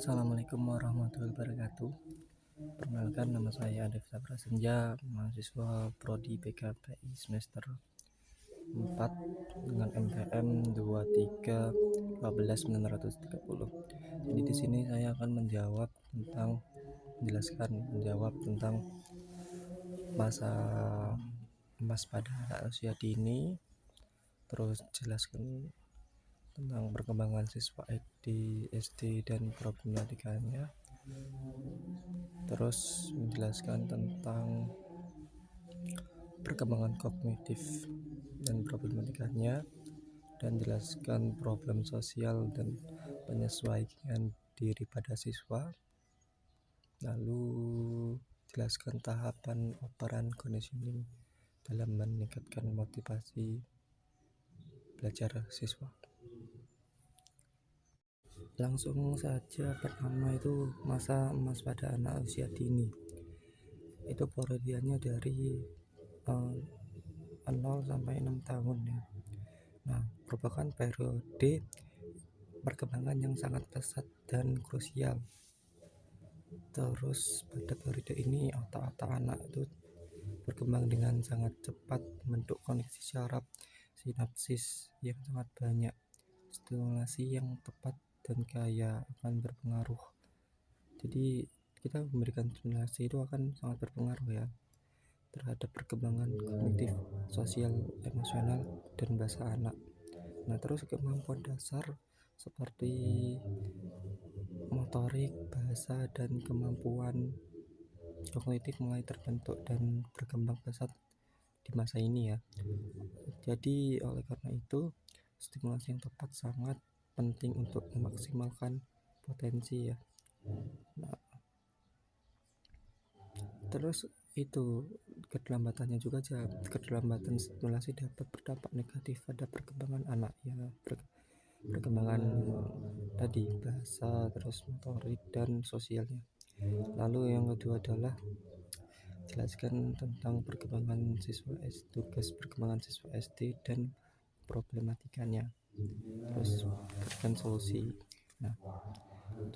Assalamualaikum warahmatullahi wabarakatuh. Perkenalkan, nama saya Adif Saprasenja, mahasiswa Prodi PKPI semester 4 dengan MPM 2313930. Jadi di sini saya akan menjawab tentang masa emas pada anak usia dini, terus jelaskan tentang perkembangan siswa SD dan problematikanya, terus menjelaskan tentang perkembangan kognitif dan problematikanya, dan jelaskan problem sosial dan penyesuaian diri pada siswa, lalu jelaskan tahapan operan conditioning dalam meningkatkan motivasi belajar siswa. Langsung saja, pertama itu masa emas pada anak usia dini. Itu periodenya dari 0 sampai 6 tahun ya. Nah, merupakan periode perkembangan yang sangat pesat dan krusial. Terus pada periode ini otak-otak anak itu berkembang dengan sangat cepat, membentuk koneksi syaraf sinapsis yang sangat banyak. Stimulasi yang tepat dan kaya akan berpengaruh. Jadi kita memberikan stimulasi itu akan sangat berpengaruh ya terhadap perkembangan kognitif, sosial, emosional, dan bahasa anak. Nah, terus kemampuan dasar seperti motorik, bahasa, dan kemampuan kognitif mulai terbentuk dan berkembang pesat di masa ini ya. Jadi oleh karena itu, stimulasi yang tepat sangat penting untuk memaksimalkan potensi ya. Nah, terus itu keterlambatannya juga keterlambatan stimulasi dapat berdampak negatif pada perkembangan anak ya, perkembangan tadi bahasa, terus motorik dan sosialnya. Lalu yang kedua adalah jelaskan tentang tugas perkembangan siswa SD dan problematikanya, terus berikan solusi. Nah,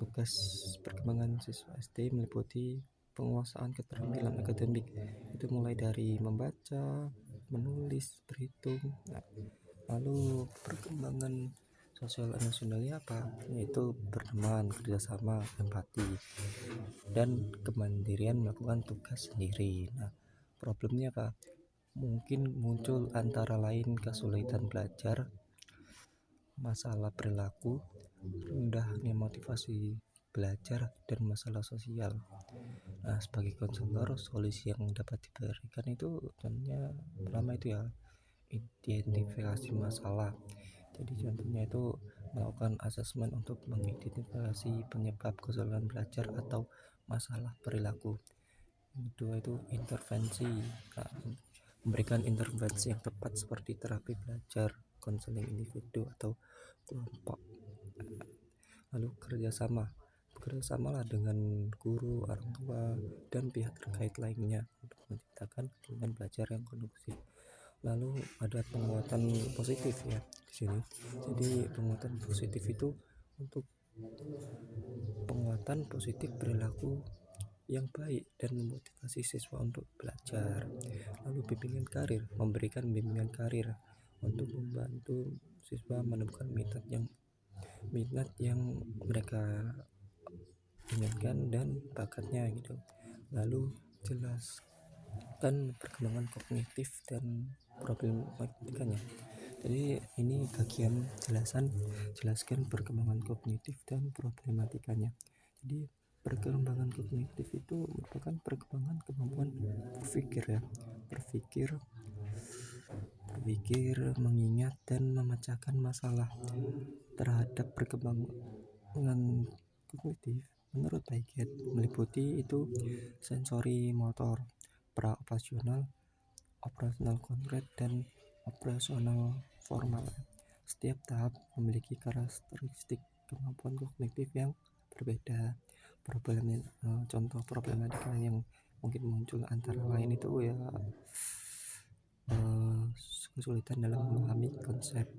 tugas perkembangan siswa SD meliputi penguasaan keterampilan akademik, itu mulai dari membaca, menulis, berhitung. Nah, lalu perkembangan sosial emosionalnya apa? Yaitu berteman, kerjasama, empati, dan kemandirian melakukan tugas sendiri. Nah, problemnya apa? Mungkin muncul antara lain kesulitan belajar, masalah perilaku, rendahnya motivasi belajar, dan masalah sosial. Nah, sebagai konselor, solusi yang dapat diberikan itu tentunya pertama itu ya identifikasi masalah. Jadi contohnya itu melakukan asesmen untuk mengidentifikasi penyebab kesulitan belajar atau masalah perilaku. Yang kedua itu intervensi. Nah, memberikan intervensi yang tepat seperti terapi belajar, konseling individu atau kelompok. Lalu bekerjasamalah dengan guru, orang tua, dan pihak terkait lainnya untuk menciptakan lingkungan belajar yang kondusif. Lalu ada penguatan positif ya di sini. Jadi penguatan positif itu untuk penguatan positif perilaku yang baik dan memotivasi siswa untuk belajar. Lalu memberikan bimbingan karir untuk membantu siswa menemukan minat yang mereka inginkan dan bakatnya gitu. Lalu jelaskan perkembangan kognitif dan problematikanya. Jadi ini bagian jelaskan perkembangan kognitif dan problematikanya. Jadi perkembangan kognitif itu merupakan perkembangan kemampuan berpikir, mengingat, dan memecahkan masalah. Terhadap perkembangan kognitif menurut Piaget meliputi itu sensori motor, pra-operasional, operasional konkret, dan operasional formal. Setiap tahap memiliki karakteristik kemampuan kognitif yang berbeda. Contoh problematika yang mungkin muncul antara lain itu ya kesulitan dalam memahami konsep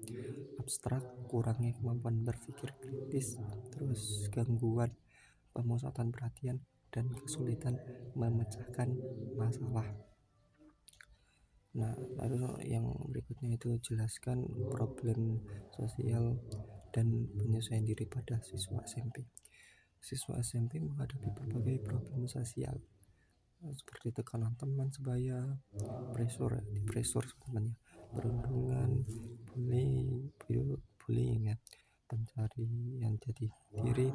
abstrak, kurangnya kemampuan berpikir kritis, terus gangguan pemusatan perhatian, dan kesulitan memecahkan masalah. Nah, lalu yang berikutnya itu jelaskan problem sosial dan penyesuaian diri pada siswa SMP. Siswa SMP menghadapi berbagai problem sosial seperti tekanan teman sebaya, pressure sebenarnya, perundungan, bullying ya, pencarian jati diri,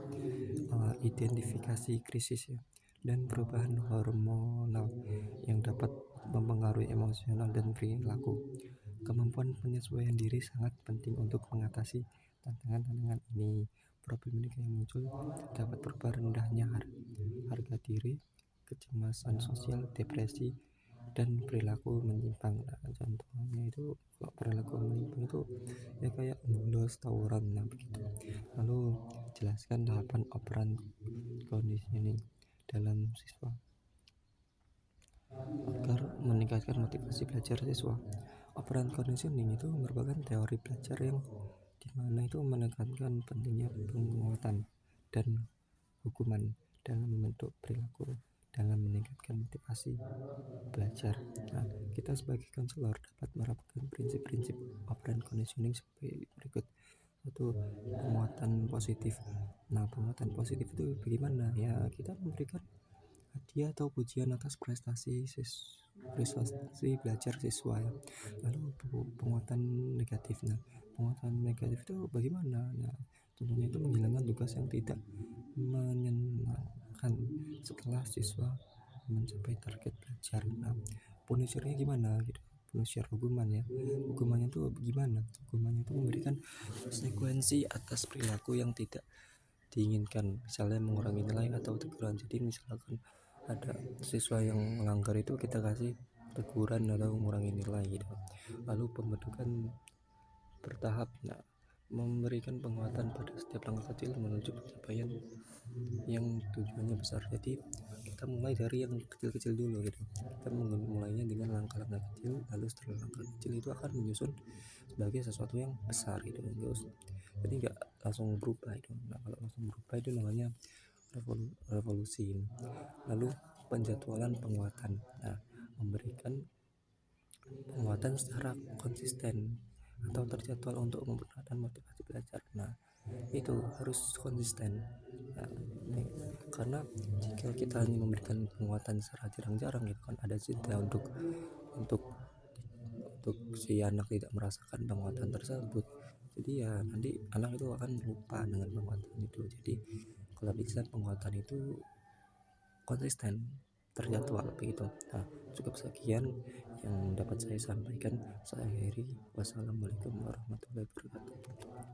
identifikasi krisis ya, dan perubahan hormonal yang dapat mempengaruhi emosional dan perilaku. Kemampuan penyesuaian diri sangat penting untuk mengatasi tantangan-tantangan ini. Problem yang muncul dapat berupa rendahnya harga diri, kecemasan sosial, depresi, dan perilaku menyimpang. Nah, contohnya itu kalau perilaku menyimpang itu ya kayak bolos, tawuran, nah begitu. Lalu jelaskan tahapan operan conditioning dalam siswa agar meningkatkan motivasi belajar siswa. Operan conditioning itu merupakan teori belajar yang dimana itu menekankan pentingnya penguatan dan hukuman dalam membentuk perilaku dalam meningkatkan motivasi belajar. Nah, kita sebagai konselor dapat menerapkan prinsip-prinsip operant conditioning sebagai berikut. Satu, penguatan positif. Nah, penguatan positif itu bagaimana? Ya, kita memberikan hadiah atau pujian atas prestasi belajar siswa ya. Lalu penguatan negatif. Nah, penguatan negatif itu bagaimana? Nah, contohnya itu menghilangkan tugas yang tidak menyenangkan setelah siswa mencapai target belajar. Nah, punishirnya gimana gitu? Punishir hukumannya itu gimana? Hukumannya itu memberikan konsekuensi atas perilaku yang tidak diinginkan, misalnya mengurangi nilai atau teguran. Jadi misalkan ada siswa yang melanggar itu kita kasih teguran atau mengurangi nilai gitu. Lalu pembentukan bertahap. Nah, memberikan penguatan pada setiap langkah kecil menuju pencapaian yang tujuannya besar. Jadi kita mulai dari yang kecil-kecil dulu gitu. Kita mulainya dengan langkah-langkah kecil, lalu setelah langkah kecil itu akan menyusun sebagai sesuatu yang besar gitu. Jadi nggak langsung berubah itu. Nah, kalau langsung berubah itu namanya revolusi. Lalu penjadwalan penguatan. Nah, memberikan penguatan secara konsisten atau terjadwal untuk mempertahankan motivasi belajar. Nah, itu harus konsisten. Nah, karena jika kita hanya memberikan penguatan secara jarang-jarang gitu kan, ada jeda untuk si anak tidak merasakan penguatan tersebut. Jadi ya nanti anak itu akan lupa dengan penguatan itu. Jadi kalau bisa penguatan itu konsisten, terjadwal begitu. Nah, cukup sekian yang dapat saya sampaikan. Saya akhiri. Wassalamualaikum warahmatullahi wabarakatuh.